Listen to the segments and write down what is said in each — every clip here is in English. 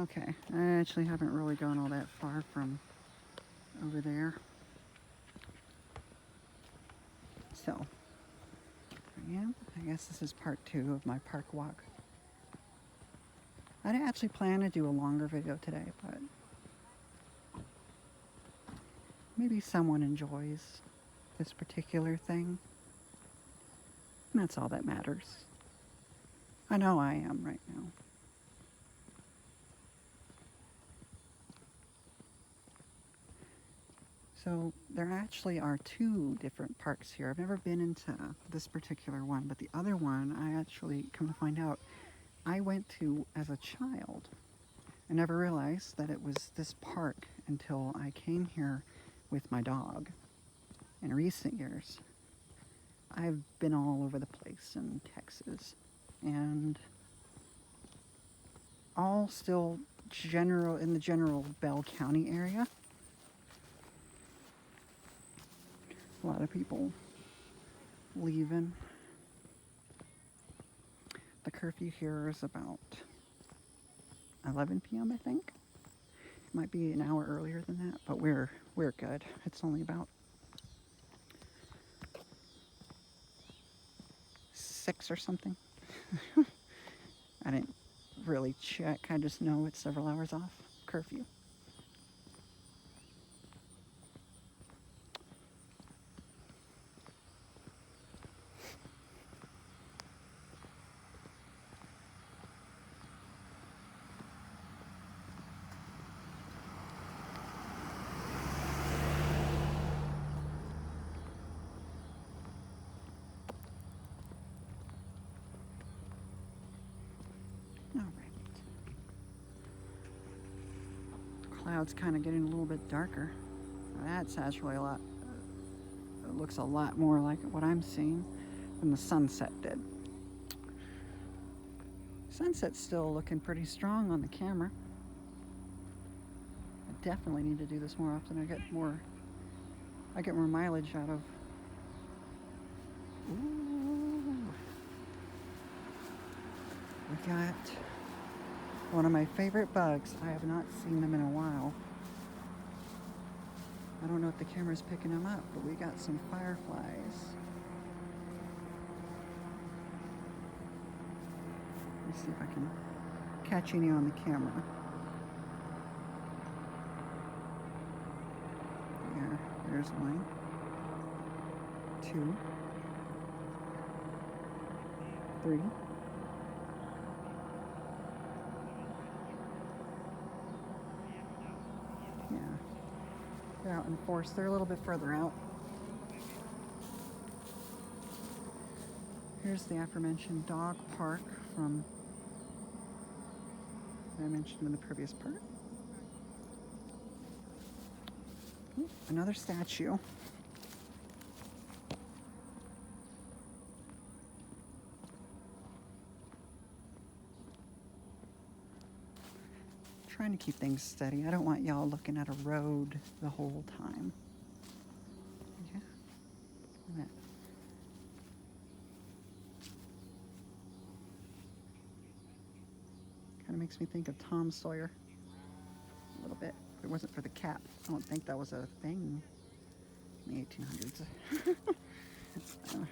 Okay, I actually haven't really gone all that far from over there. So, yeah, I guess this is part 2 of my park walk. I didn't actually plan to do a longer video today, but maybe someone enjoys this particular thing. And that's all that matters. I know I am right now. So there actually are 2 different parks here. I've never been into this particular one, but the other one I actually, come to find out, I went to as a child. I never realized that it was this park until I came here with my dog. In recent years, I've been all over the place in Texas, and all still in the general Bell County area. A lot of people leaving. The curfew here is about 11 p.m. I think. It might be an hour earlier than that, but we're good. It's only about 6 or something. I didn't really check. I just know it's several hours off curfew. All right. Clouds kind of getting a little bit darker. That's actually a lot. It looks a lot more like what I'm seeing than the sunset did. Sunset's still looking pretty strong on the camera. I definitely need to do this more often. I get more mileage out of. Ooh. We got one of my favorite bugs. I have not seen them in a while. I don't know if the camera's picking them up, but we got some fireflies. Let me see if I can catch any on the camera. There's 1, 2, 3. Yeah, they're out in force. They're a little bit further out. Here's the aforementioned dog park from that I mentioned in the previous part. Ooh, another statue. Trying to keep things steady. I don't want y'all looking at a road the whole time. Yeah. That. Kind of makes me think of Tom Sawyer a little bit. If it wasn't for the cat, I don't think that was a thing in the 1800s. I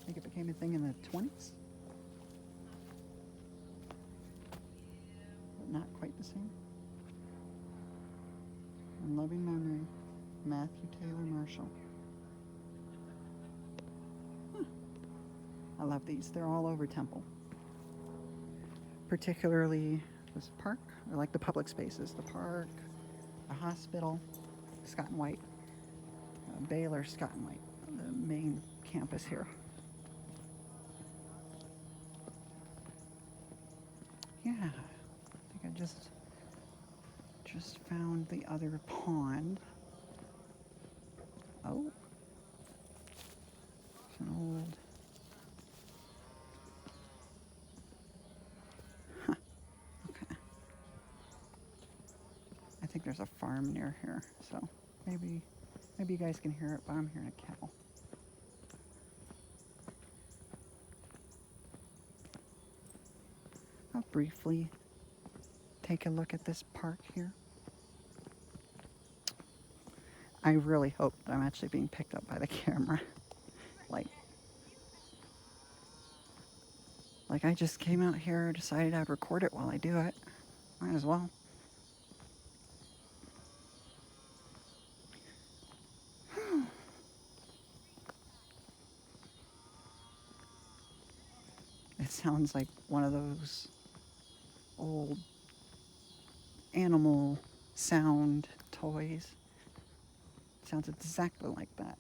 think it became a thing in the 20s. Not quite the same. In loving memory, Matthew Taylor Marshall. Huh. I love these. They're all over Temple. Particularly this park. I like the public spaces. The park, the hospital, Scott and White. Baylor, Scott and White. The main campus here. Yeah. I think I just found the other pond. Oh, it's an old. Huh. Okay. I think there's a farm near here, so maybe you guys can hear it, but I'm hearing a cow. I'll briefly take a look at this park here. I really hope that I'm actually being picked up by the camera. Like, like I just came out here, decided I'd record it while I do it. Might as well. It sounds like one of those old animal sound toys. It sounds exactly like that.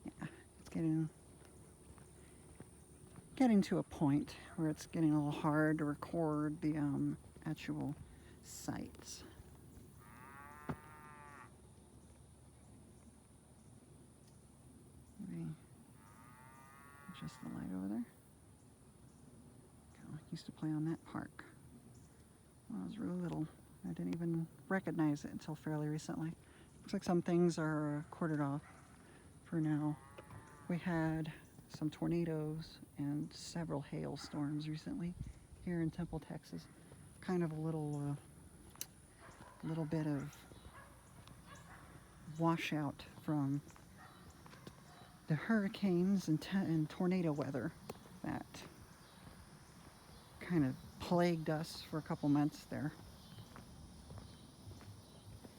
Yeah, it's getting to a point where it's getting a little hard to record the actual sights. Maybe adjust the light over there. I used to play on that park when I was really little. I didn't even recognize it until fairly recently. Looks like some things are quartered off for now. We had some tornadoes and several hailstorms recently here in Temple, Texas. Kind of a little bit of washout from the hurricanes and tornado weather that kind of plagued us for a couple months there.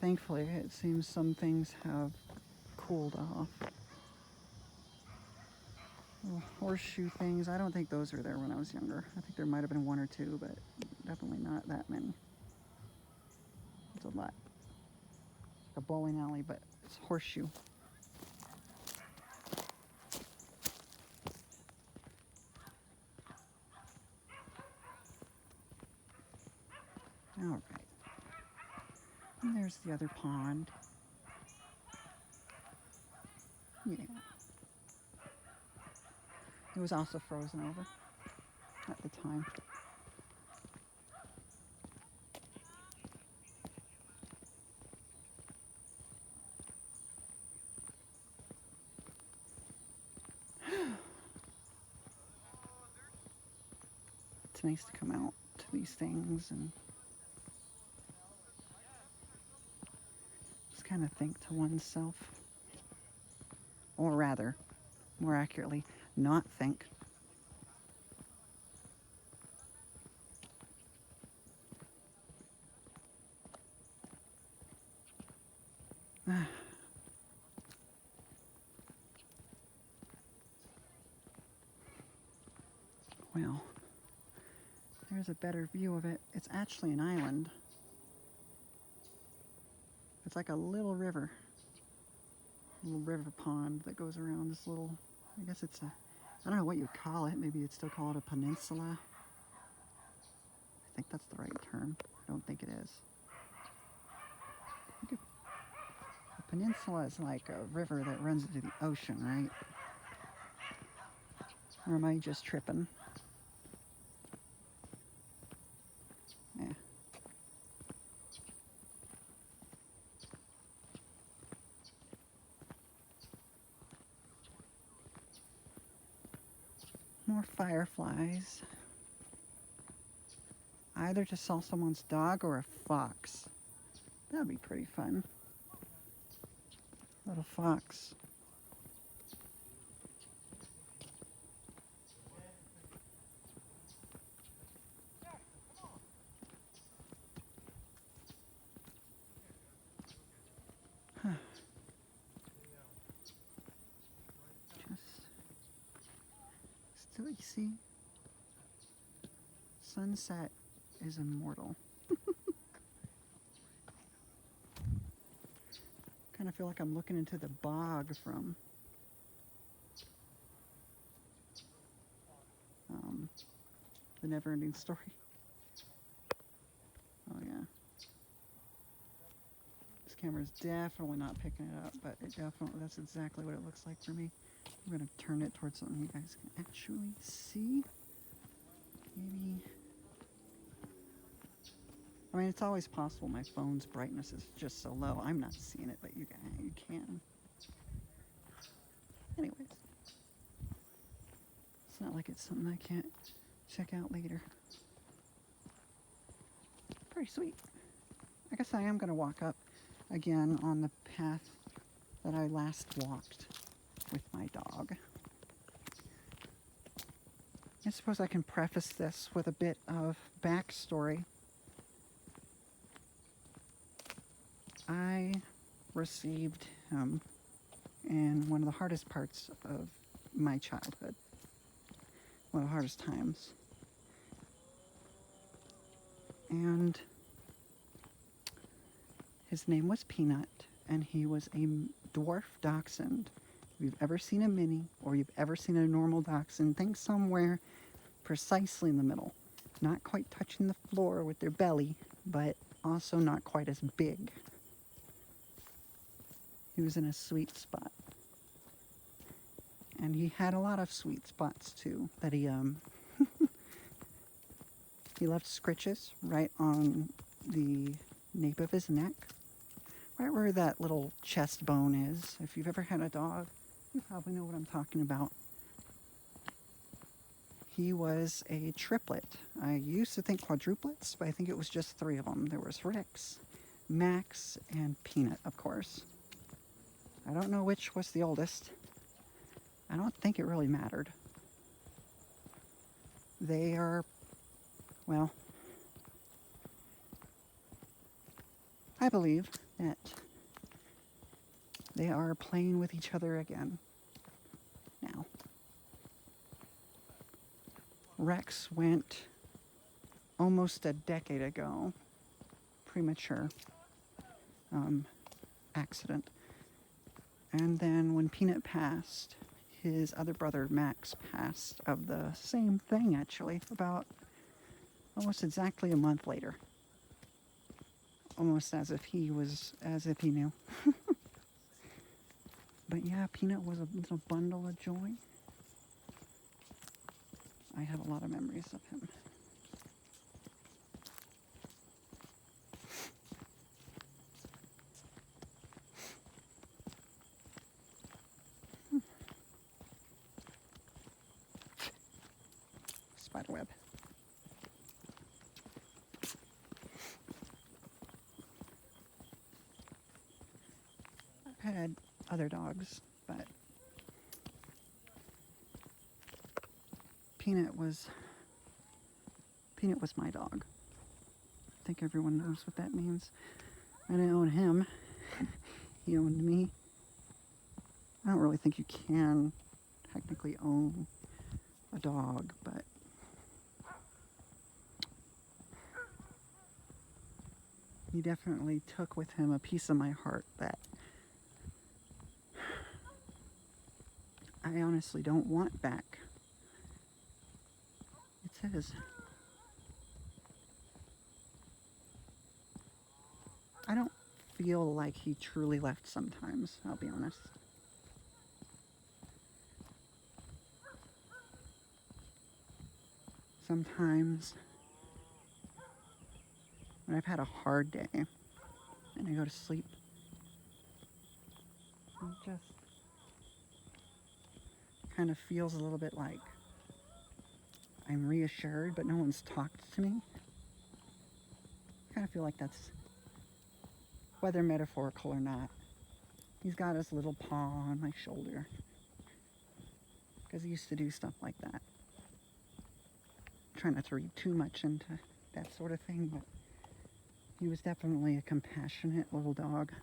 Thankfully, it seems some things have cooled off. Little horseshoe things, I don't think those were there when I was younger. I think there might have been one or two, but definitely not that many. It's a lot. It's like a bowling alley, but it's horseshoe. All right. And there's the other pond. Yeah. It was also frozen over at the time. It's nice to come out to these things and just kind of think to oneself, or rather, more accurately, not think. Well, there's a better view of it. It's actually an island. It's like a little river pond that goes around this little, I guess it's a, I don't know what you'd call it. Maybe you'd still call it a peninsula. I think that's the right term. I don't think it is. A peninsula is like a river that runs into the ocean, right? Or am I just tripping? Yeah. More fireflies. I either just saw someone's dog or a fox. That'd be pretty fun. Little fox. Huh. Still, you see, sunset is immortal. Kind of feel like I'm looking into the bog from the Never-Ending Story. Oh yeah. This camera's definitely not picking it up, but it definitely, that's exactly what it looks like for me. I'm going to turn it towards something you guys can actually see. Maybe. I mean, it's always possible my phone's brightness is just so low. I'm not seeing it, but you can. Not like it's something I can't check out later. Pretty sweet. I guess I am going to walk up again on the path that I last walked with my dog. I suppose I can preface this with a bit of backstory. I received him in one of the hardest parts of my childhood. One of the hardest times. And his name was Peanut, and he was a dwarf dachshund. If you've ever seen a mini, or you've ever seen a normal dachshund, think somewhere precisely in the middle. Not quite touching the floor with their belly, but also not quite as big. He was in a sweet spot. And he had a lot of sweet spots too, that he he left scritches right on the nape of his neck, right where that little chest bone is. If you've ever had a dog, you probably know what I'm talking about. He was a triplet. I used to think quadruplets, but I think it was just 3 of them. There was Rex, Max, and Peanut, of course. I don't know which was the oldest. I don't think it really mattered. They are, well, I believe that they are playing with each other again now. Rex went almost a decade ago, premature accident. And then when Peanut passed, his other brother Max passed of the same thing, actually, about almost exactly a month later. Almost as if he knew. But yeah, Peanut was a little bundle of joy. I have a lot of memories of him. Spiderweb. I've had other dogs, but Peanut was my dog. I think everyone knows what that means. I didn't own him. He owned me. I don't really think you can technically own a dog, but he definitely took with him a piece of my heart that I honestly don't want back. It's his. I don't feel like he truly left sometimes, I'll be honest. Sometimes when I've had a hard day and I go to sleep, it just kind of feels a little bit like I'm reassured, but no one's talked to me. I kind of feel like that's, whether metaphorical or not. He's got his little paw on my shoulder because he used to do stuff like that. Try not to read too much into that sort of thing, but he was definitely a compassionate little dog.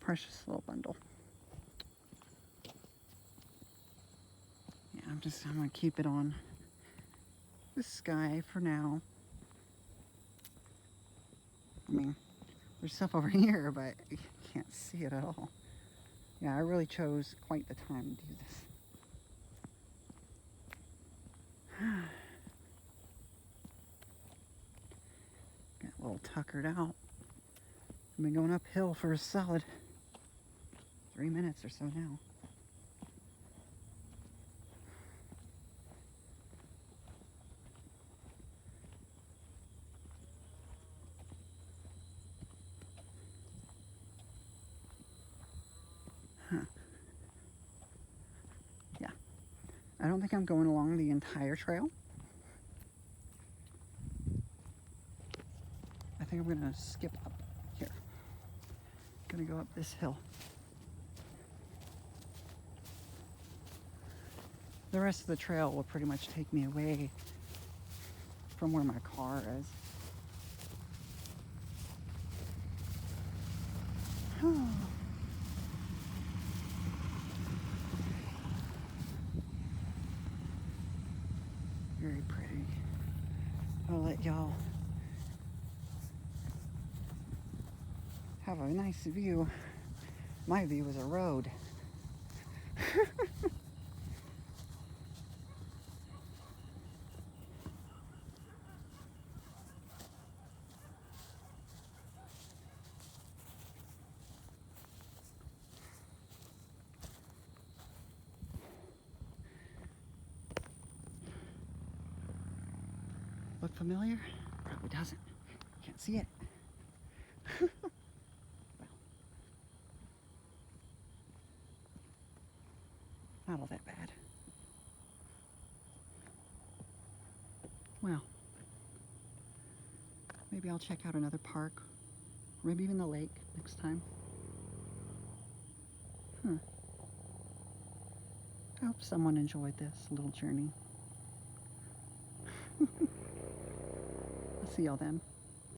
Precious little bundle. Yeah, I'm gonna keep it on the sky for now. I mean, there's stuff over here, but you can't see it at all. Yeah, I really chose quite the time to do this. Got a little tuckered out. I've been going uphill for a solid 3 minutes or so now. I don't think I'm going along the entire trail. I think I'm gonna skip up here. I'm gonna go up this hill. The rest of the trail will pretty much take me away from where my car is. Very pretty. I'll let y'all have a nice view. My view is a road. Look familiar? Probably doesn't. Can't see it. Well, not all that bad. Well, maybe I'll check out another park, or maybe even the lake next time. I hope someone enjoyed this little journey. I'll see y'all then.